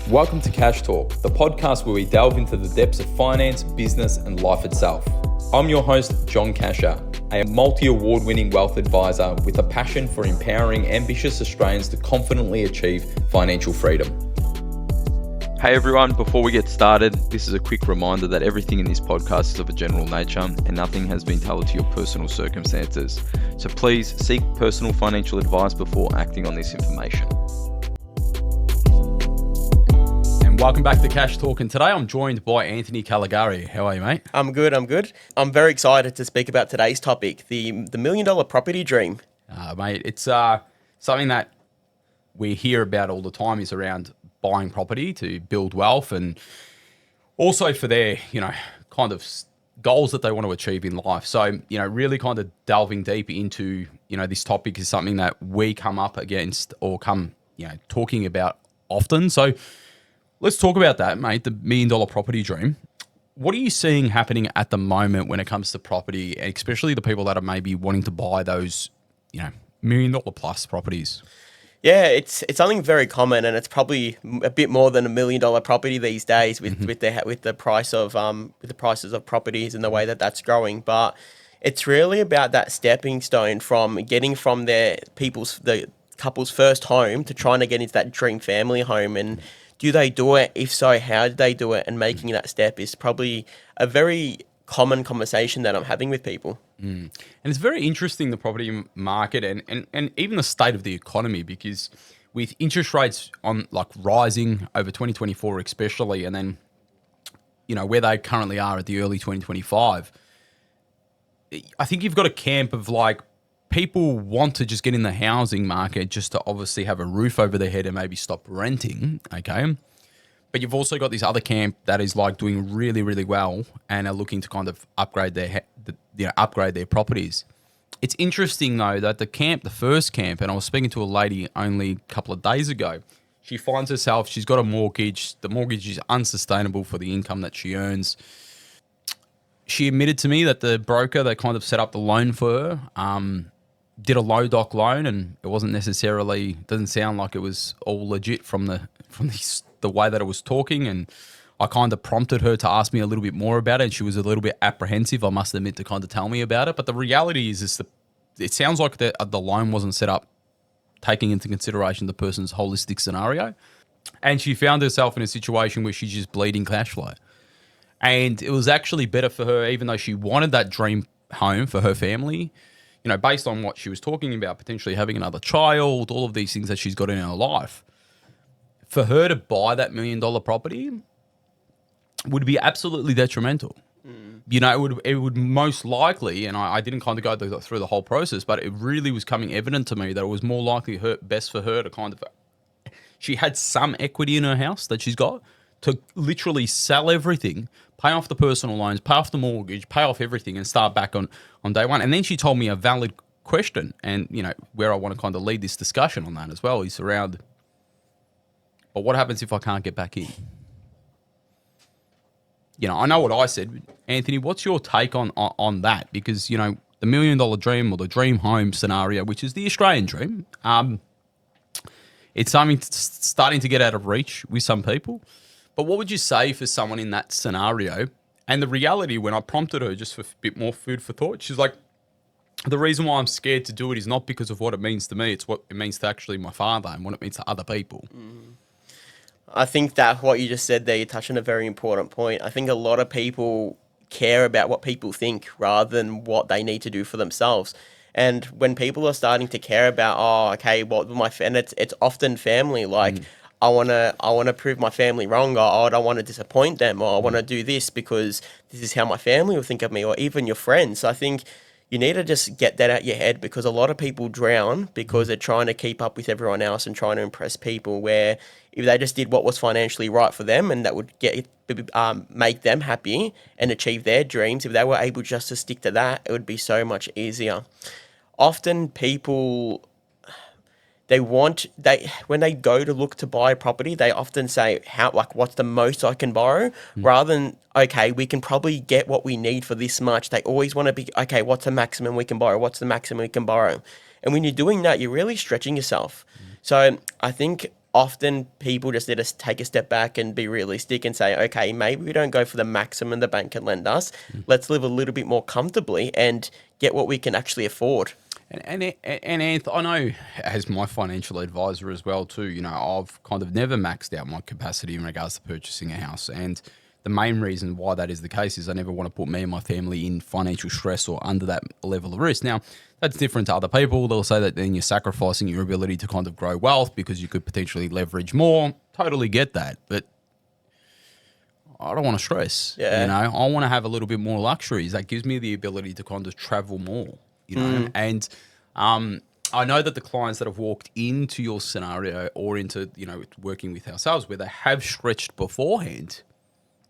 Welcome to Cash Talk, the podcast where we delve into the depths of finance, business, and life itself. I'm your host, John Cachia, a multi-award-winning wealth advisor with a passion for empowering ambitious Australians to confidently achieve financial freedom. Hey everyone, before we get started, this is a quick reminder that everything in this podcast is of a general nature and nothing has been tailored to your personal circumstances. So please seek personal financial advice before acting on this information. And welcome back to Cash Talk, and today I'm joined by Anthony Caligari. How are you, mate? I'm good. I'm very excited to speak about today's topic, the $1 million property dream. Mate, it's something that we hear about all the time is around buying property to build wealth and also for their, kind of goals that they want to achieve in life. So, really kind of delving deep into, this topic is something that we come up against or come, talking about often. So let's talk about that, mate, the $1 million property dream. What are you seeing happening at the moment when it comes to property, and especially the people that are maybe wanting to buy those, $1 million plus properties? Yeah, it's something very common, and it's probably a bit more than $1 million property these days with the prices of properties and the way that that's growing. But it's really about that stepping stone from getting from the couple's first home to trying to get into that dream family home. And do they do it? If so, how do they do it? And making that step is probably a very common conversation that I'm having with people. And it's very interesting, the property market and even the state of the economy, because with interest rates on rising over 2024 especially, and then, where they currently are at the early 2025, I think you've got a camp of people want to just get in the housing market just to obviously have a roof over their head and maybe stop renting, okay? But you've also got this other camp that is doing really, really well and are looking to kind of upgrade their properties. It's interesting though that the first camp, and I was speaking to a lady only a couple of days ago. She finds herself, she's got a mortgage. The mortgage is unsustainable for the income that she earns. She admitted to me that the broker that kind of set up the loan for her did a low doc loan, and it wasn't necessarily, doesn't sound like it was all legit from the way that it was talking. And I kind of prompted her to ask me a little bit more about it, and she was a little bit apprehensive, I must admit, to kind of tell me about it. But the reality is it sounds like the loan wasn't set up taking into consideration the person's holistic scenario. And she found herself in a situation where she's just bleeding cash flow. And it was actually better for her, even though she wanted that dream home for her family, based on what she was talking about, potentially having another child, all of these things that she's got in her life. For her to buy that $1 million property would be absolutely detrimental. It would most likely, and I didn't kind of go through the whole process, but it really was coming evident to me that it was more likely best for her to kind of, she had some equity in her house that she's got, to literally sell everything, pay off the personal loans, pay off the mortgage, pay off everything, and start back on day one. And then she told me a valid question, and where I want to kind of lead this discussion on that as well is around, but what happens if I can't get back in? I know what I said. Anthony, what's your take on that? Because, the $1 million dream or the dream home scenario, which is the Australian dream, it's something starting to get out of reach with some people. But what would you say for someone in that scenario? And the reality, when I prompted her just for a bit more food for thought, she's like, the reason why I'm scared to do it is not because of what it means to me. It's what it means to actually my father and what it means to other people. I think that what you just said there, you touched on a very important point. I think a lot of people care about what people think rather than what they need to do for themselves. And when people are starting to care about, and it's often family, I want to prove my family wrong, or I don't want to disappoint them, or I want to do this because this is how my family will think of me, or even your friends. So I think you need to just get that out your head, because a lot of people drown because they're trying to keep up with everyone else and trying to impress people, where if they just did what was financially right for them and that would make them happy and achieve their dreams, if they were able just to stick to that, it would be so much easier. Often people, when they go to look to buy a property, they often say, what's the most I can borrow? Rather than, okay, we can probably get what we need for this much. They always want to be, okay, what's the maximum we can borrow? What's the maximum we can borrow? And when you're doing that, you're really stretching yourself. So I think often people just need to take a step back and be realistic and say, okay, maybe we don't go for the maximum the bank can lend us. Let's live a little bit more comfortably and get what we can actually afford. And Anth, I know as my financial advisor as well too, I've kind of never maxed out my capacity in regards to purchasing a house. And the main reason why that is the case is I never want to put me and my family in financial stress or under that level of risk. Now, that's different to other people. They'll say that then you're sacrificing your ability to kind of grow wealth because you could potentially leverage more. Totally get that. But I don't want to stress. Yeah. I want to have a little bit more luxuries. That gives me the ability to kind of travel more, And I know that the clients that have walked into your scenario or into, working with ourselves where they have stretched beforehand,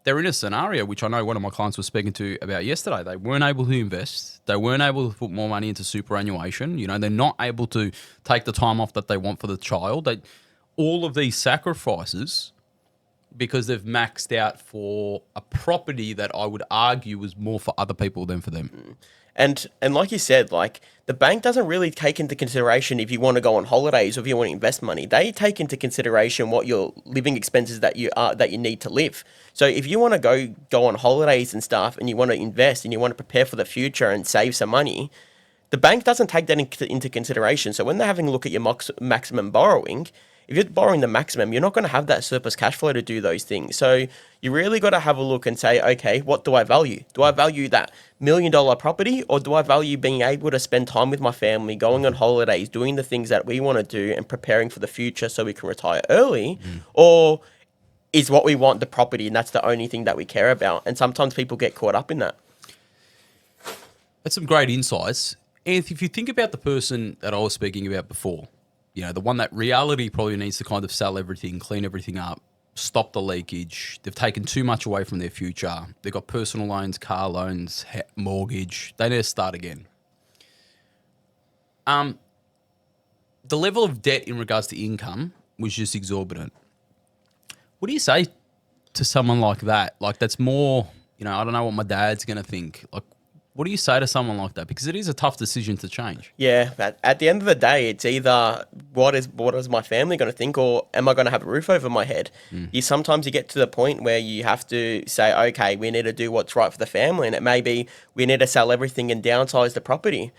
they're in a scenario which I know one of my clients was speaking to about yesterday. They weren't able to invest. They weren't able to put more money into superannuation. They're not able to take the time off that they want for the child. All of these sacrifices because they've maxed out for a property that I would argue was more for other people than for them. And like you said, like the bank doesn't really take into consideration if you want to go on holidays or if you want to invest money. They take into consideration what your living expenses that you need to live. So if you want to go on holidays and stuff and you want to invest and you want to prepare for the future and save some money, the bank doesn't take that into consideration. So when they're having a look at your maximum borrowing, if you're borrowing the maximum, you're not going to have that surplus cash flow to do those things. So you really got to have a look and say, okay, what do I value? Do I value that $1 million property, or do I value being able to spend time with my family, going on holidays, doing the things that we want to do and preparing for the future so we can retire early? Or is what we want the property and that's the only thing that we care about? And sometimes people get caught up in that. That's some great insights. And if you think about the person that I was speaking about before, the one that reality probably needs to kind of sell everything, clean everything up, stop the leakage. They've taken too much away from their future. They've got personal loans, car loans, mortgage. They need to start again. The level of debt in regards to income was just exorbitant. What do you say to someone like that? Like that's more, I don't know what my dad's going to think. Like, what do you say to someone like that? Because it is a tough decision to change. Yeah, but at the end of the day, it's either what is my family going to think, or am I going to have a roof over my head? Sometimes you get to the point where you have to say, okay, we need to do what's right for the family, and it may be we need to sell everything and downsize the property.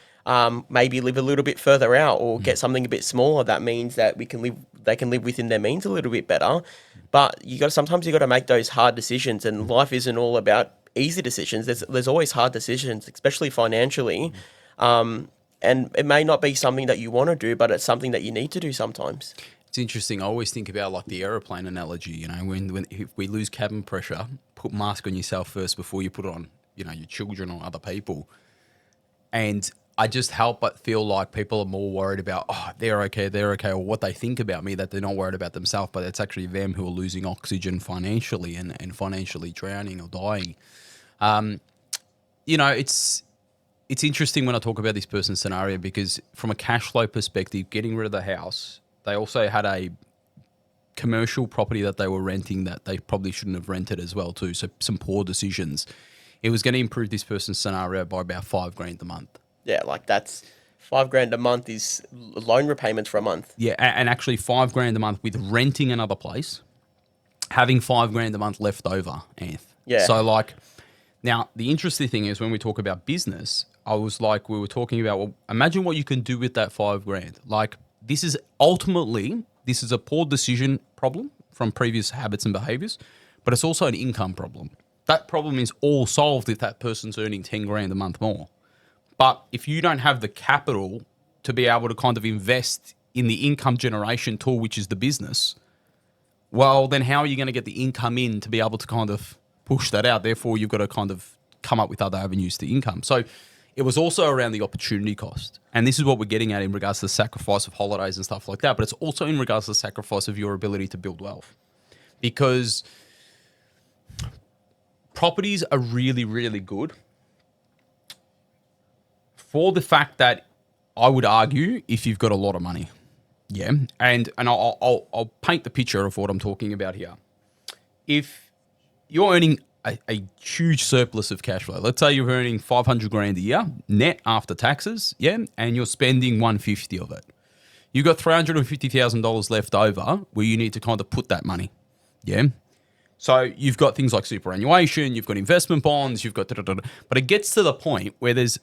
Maybe live a little bit further out, or get something a bit smaller. That means that they can live within their means a little bit better. But sometimes you got to make those hard decisions, and life isn't all about easy decisions. There's always hard decisions, especially financially. And it may not be something that you want to do, but it's something that you need to do sometimes. It's interesting. I always think about like the aeroplane analogy, when if we lose cabin pressure, put mask on yourself first before you put it on, your children or other people. And I just help but feel like people are more worried about, they're okay, or what they think about me, that they're not worried about themselves, but it's actually them who are losing oxygen financially and financially drowning or dying. It's interesting when I talk about this person's scenario because from a cash flow perspective, getting rid of the house, they also had a commercial property that they were renting that they probably shouldn't have rented as well too. So some poor decisions. It was going to improve this person's scenario by about $5,000 a month. Yeah, like that's $5,000 a month is loan repayments for a month. Yeah, and actually $5,000 a month with renting another place, having $5,000 a month left over, Anth. Yeah. So now the interesting thing is when we talk about business, we were talking about, well, imagine what you can do with that $5,000. Like this is a poor decision problem from previous habits and behaviors, but it's also an income problem. That problem is all solved if that person's earning $10,000 a month more. But if you don't have the capital to be able to kind of invest in the income generation tool, which is the business, well, then how are you going to get the income in to be able to kind of push that out? Therefore, you've got to kind of come up with other avenues to income. So it was also around the opportunity cost. And this is what we're getting at in regards to the sacrifice of holidays and stuff like that. But it's also in regards to the sacrifice of your ability to build wealth. Because properties are really, really good for the fact that I would argue if you've got a lot of money. Yeah. And I'll paint the picture of what I'm talking about here. If you're earning a huge surplus of cash flow, let's say you're earning $500,000 a year net after taxes, yeah, and you're spending $150 of it. You've got $350,000 left over where you need to kind of put that money. Yeah. So you've got things like superannuation, you've got investment bonds, you've got but it gets to the point where there's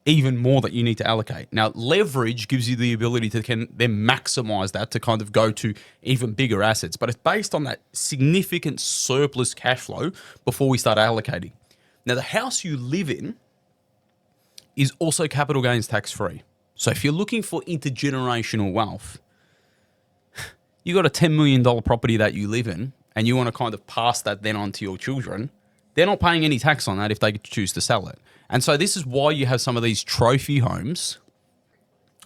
even more that you need to allocate. Now, leverage gives you the ability to then maximize that to kind of go to even bigger assets, but it's based on that significant surplus cash flow before we start allocating. Now, the house you live in is also capital gains tax free. So if you're looking for intergenerational wealth, you got a $10 million property that you live in and you want to kind of pass that then on to your children, they're not paying any tax on that if they choose to sell it. And so this is why you have some of these trophy homes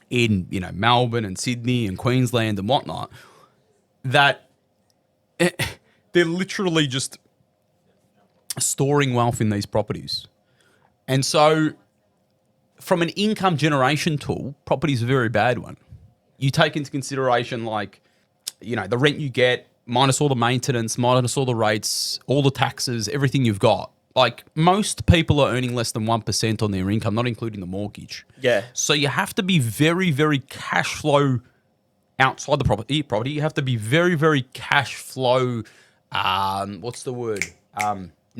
in, Melbourne and Sydney and Queensland and whatnot, that they're literally just storing wealth in these properties. And so from an income generation tool, property is a very bad one. You take into consideration the rent you get, minus all the maintenance, minus all the rates, all the taxes, everything you've got. Like most people are earning less than 1% on their income, not including the mortgage. Yeah. So you have to be very, very cash flow outside the property. You have to be very, very cash flow. What's the word?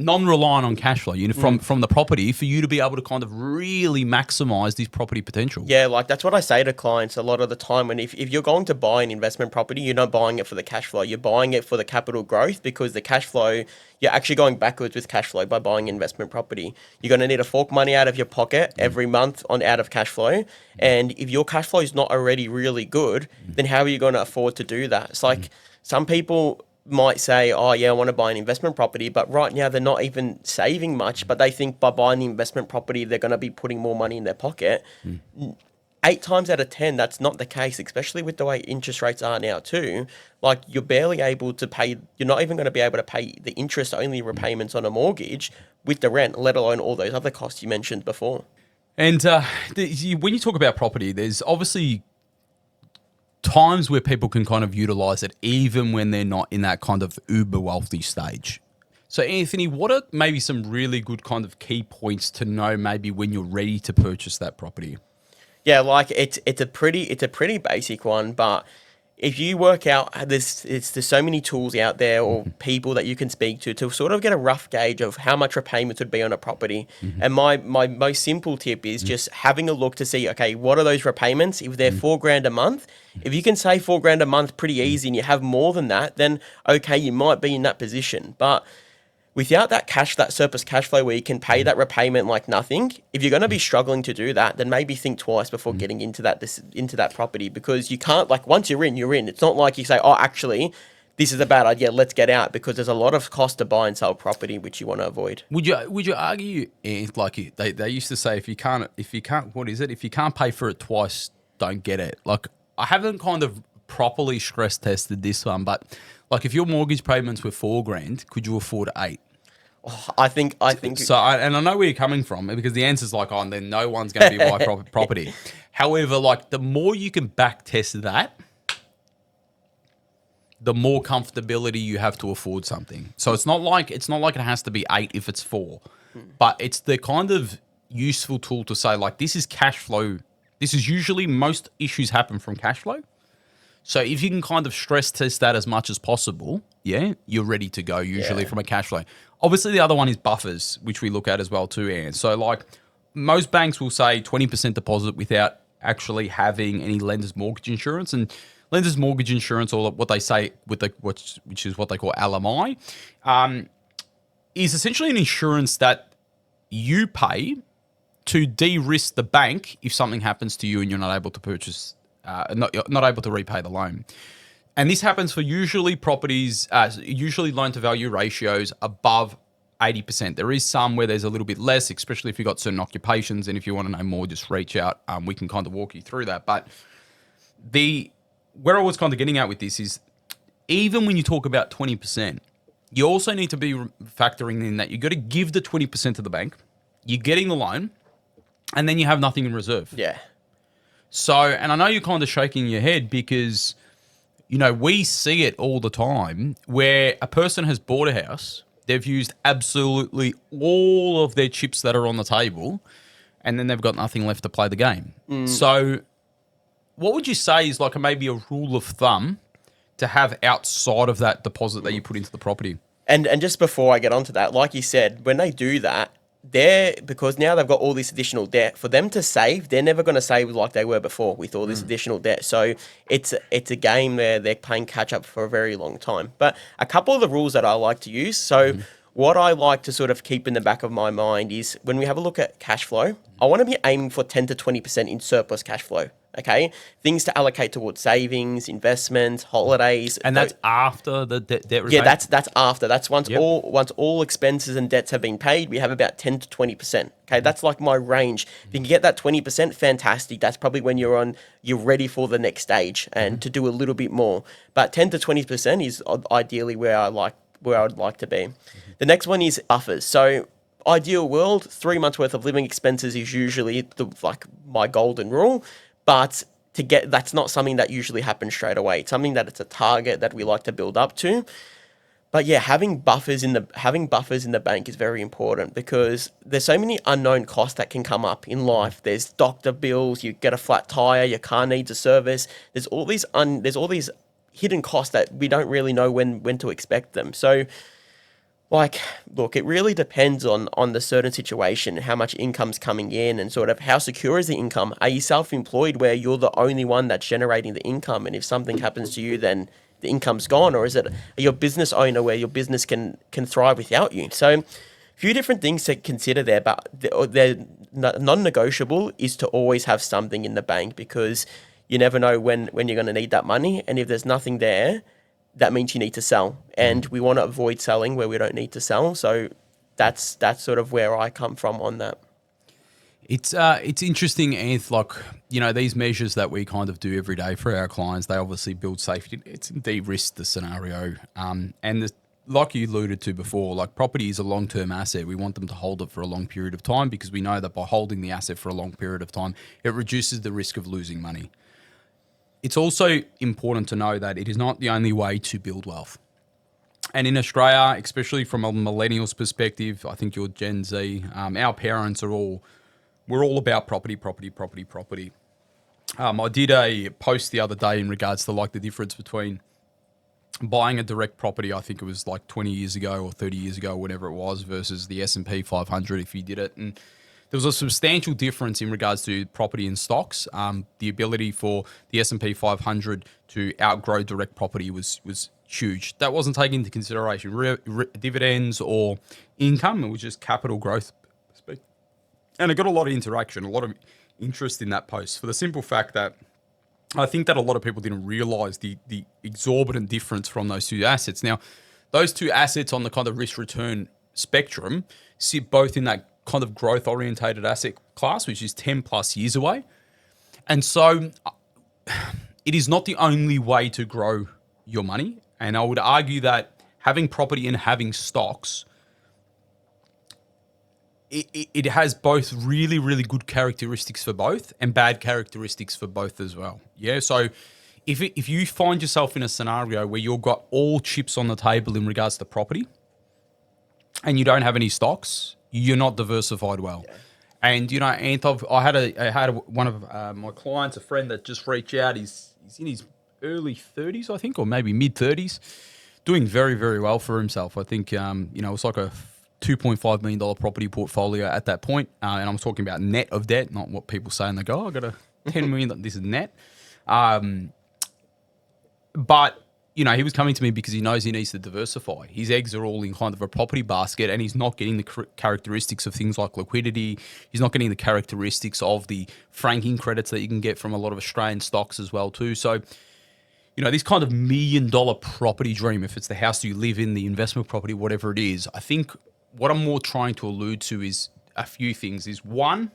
Non-reliant on cash flow, from the property for you to be able to kind of really maximize this property potential. Yeah, like that's what I say to clients a lot of the time. And if you're going to buy an investment property, you're not buying it for the cash flow. You're buying it for the capital growth, because the cash flow, you're actually going backwards with cash flow by buying investment property. You're going to need to fork money out of your pocket every month out of cash flow. And if your cash flow is not already really good, then how are you going to afford to do that? It's like some people might say, oh yeah, I want to buy an investment property, but right now they're not even saving much, but they think by buying the investment property, they're going to be putting more money in their pocket. 8 times out of 10, that's not the case, especially with the way interest rates are now too. Like you're barely able to pay, you're not even going to be able to pay the interest only repayments on a mortgage with the rent, let alone all those other costs you mentioned before. And when you talk about property, there's obviously times where people can kind of utilize it even when they're not in that kind of uber wealthy stage. So Anthony, what are maybe some really good kind of key points to know maybe when you're ready to purchase that property? Yeah, like it's a pretty basic one, but if you work out there's so many tools out there or people that you can speak to sort of get a rough gauge of how much repayments would be on a property. And my most simple tip is just having a look to see, okay, what are those repayments? If they're $4,000 a month, if you can save $4,000 a month pretty easy and you have more than that, then okay, you might be in that position. But without that surplus cash flow where you can pay that repayment like nothing, if you're going to be struggling to do that, then maybe think twice before getting into that property, because you can't, like, once you're in, you're in. It's not like you say, oh, actually, this is a bad idea, let's get out, because there's a lot of cost to buy and sell property which you want to avoid. Would you argue, like they used to say, if you can't pay for it twice, don't get it. Like, I haven't kind of properly stress tested this one, but like if your mortgage payments were $4,000, could you afford 8? I think so. And I know where you're coming from, because the answer's like, oh, then no one's going to be buy property. However, like the more you can back test that, the more comfortability you have to afford something. So it's not like it has to be 8 if it's 4, but it's the kind of useful tool to say, like, this is cash flow. This is usually, most issues happen from cash flow. So if you can kind of stress test that as much as possible, yeah, you're ready to go usually from a cash flow. Obviously, the other one is buffers, which we look at as well too, Anne. So like most banks will say 20% deposit without actually having any lender's mortgage insurance. And lender's mortgage insurance, or what they say which is what they call LMI, is essentially an insurance that you pay to de-risk the bank if something happens to you and you're not able to purchase, not able to repay the loan. And this happens for usually properties, usually loan-to-value ratios above 80%. There is some where there's a little bit less, especially if you've got certain occupations. And if you want to know more, just reach out. We can kind of walk you through that. But where I was kind of getting at with this is, even when you talk about 20%, you also need to be factoring in that you've got to give the 20% to the bank, you're getting the loan, and then you have nothing in reserve. Yeah. So, and I know you're kind of shaking your head because, we see it all the time where a person has bought a house, they've used absolutely all of their chips that are on the table, and then they've got nothing left to play the game. So what would you say is like maybe a rule of thumb to have outside of that deposit that you put into the property? And just before I get onto that, like you said, when they do that, because now they've got all this additional debt. For them to save, they're never going to save like they were before with all this additional debt. So it's a game where they're playing catch up for a very long time. But a couple of the rules that I like to use. So what I like to sort of keep in the back of my mind is when we have a look at cash flow, I want to be aiming for 10 to 20% in surplus cash flow. Okay, things to allocate towards savings, investments, holidays, And that's after the debt repayment? yeah, that's after. That's once Yep. all expenses and debts have been paid, we have about 10 to 20%. Okay, that's like my range. If you can get that 20%, fantastic. That's probably when you're ready for the next stage and to do a little bit more. But 10 to 20% is ideally where I would like to be. The next one is buffers. So ideal world, 3 months worth of living expenses is usually my golden rule. But that's not something that usually happens straight away. It's something that it's a target that we like to build up to. But yeah, having buffers in the bank is very important because there's so many unknown costs that can come up in life. There's doctor bills, you get a flat tire, your car needs a service. There's all these hidden costs that we don't really know when to expect them. So look, it really depends on the certain situation, how much income's coming in and sort of how secure is the income. Are you self-employed where you're the only one that's generating the income? And if something happens to you, then the income's gone? Or is it your business owner where your business can thrive without you? So a few different things to consider there, but they're non-negotiable is to always have something in the bank because you never know when you're going to need that money. And if there's nothing there, that means you need to sell, and we want to avoid selling where we don't need to sell. So that's sort of where I come from on that. It's interesting, Anth, like, these measures that we kind of do every day for our clients, they obviously build safety. It's de-risk the scenario. Like you alluded to before, like property is a long-term asset. We want them to hold it for a long period of time because we know that by holding the asset for a long period of time, it reduces the risk of losing money. It's also important to know that it is not the only way to build wealth. And in Australia, especially from a millennials perspective, I think you're Gen Z, our parents we're all about property. I did a post the other day in regards to like the difference between buying a direct property, I think it was like 20 years ago or 30 years ago, whatever it was, versus the S&P 500 if you did it. And there was a substantial difference in regards to property and stocks. The ability for the S&P 500 to outgrow direct property was huge. That wasn't taken into consideration dividends or income. It was just capital growth. And it got a lot of interaction, a lot of interest in that post for the simple fact that I think that a lot of people didn't realize the exorbitant difference from those two assets. Now, those two assets on the kind of risk-return spectrum sit both in that kind of growth-orientated asset class, which is 10 plus years away. And so it is not the only way to grow your money. And I would argue that having property and having stocks, it has both really, really good characteristics for both and bad characteristics for both as well. Yeah, so if you find yourself in a scenario where you've got all chips on the table in regards to property and you don't have any stocks, you're not diversified well. Yeah. And, Anth, I had one of my clients, a friend that just reached out. He's in his early 30s, I think, or maybe mid-30s, doing very, very well for himself. I think, it's like a $2.5 million property portfolio at that point. And I'm talking about net of debt, not what people say and they go, I got a $10 million, this is net. But, he was coming to me because he knows he needs to diversify. His eggs are all in kind of a property basket and he's not getting the characteristics of things like liquidity. He's not getting the characteristics of the franking credits that you can get from a lot of Australian stocks as well too. So, this kind of $1 million property dream, if it's the house you live in, the investment property, whatever it is, I think what I'm more trying to allude to is a few things. Is one,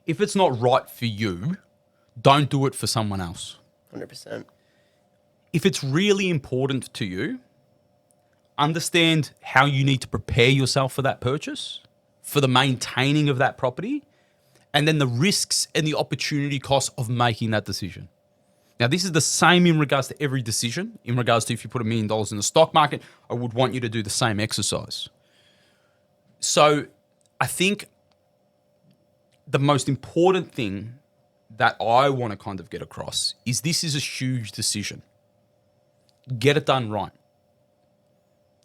if it's not right for you, don't do it for someone else. 100%. If it's really important to you, understand how you need to prepare yourself for that purchase, for the maintaining of that property, and then the risks and the opportunity cost of making that decision. Now, this is the same in regards to every decision. In regards to if you put $1 million in the stock market, I would want you to do the same exercise. So I think the most important thing that I want to kind of get across is this is a huge decision. Get it done right.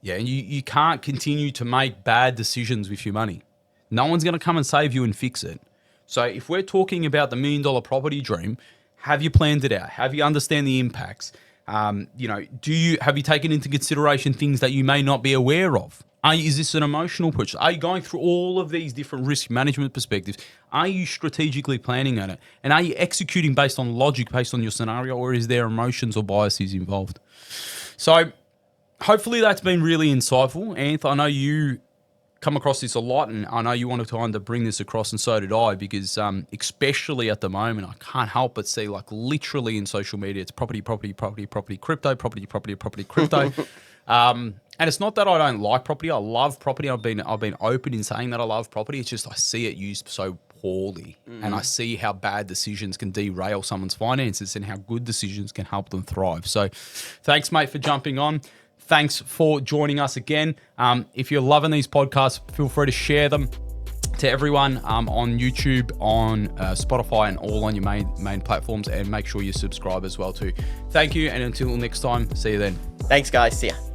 Yeah, and you can't continue to make bad decisions with your money. No one's going to come and save you and fix it. So if we're talking about the $1 million property dream, have you planned it out? Have you understand the impacts? Have you taken into consideration things that you may not be aware of? Is this an emotional purchase? Are you going through all of these different risk management perspectives? Are you strategically planning on it? And are you executing based on logic, based on your scenario, or is there emotions or biases involved? So hopefully that's been really insightful. Anth, I know you come across this a lot, and I know you wanted to kind of bring this across, and so did I, because especially at the moment, I can't help but see, like, literally in social media, it's property, crypto, property, crypto. And it's not that I don't like property. I love property. I've been open in saying that I love property. It's just I see it used so poorly, and I see how bad decisions can derail someone's finances and how good decisions can help them thrive. So thanks, mate, for jumping on. Thanks for joining us again. If you're loving these podcasts, feel free to share them to everyone on YouTube, on Spotify, and all on your main platforms, and make sure you subscribe as well too. Thank you, and until next time, see you then. Thanks, guys. See ya.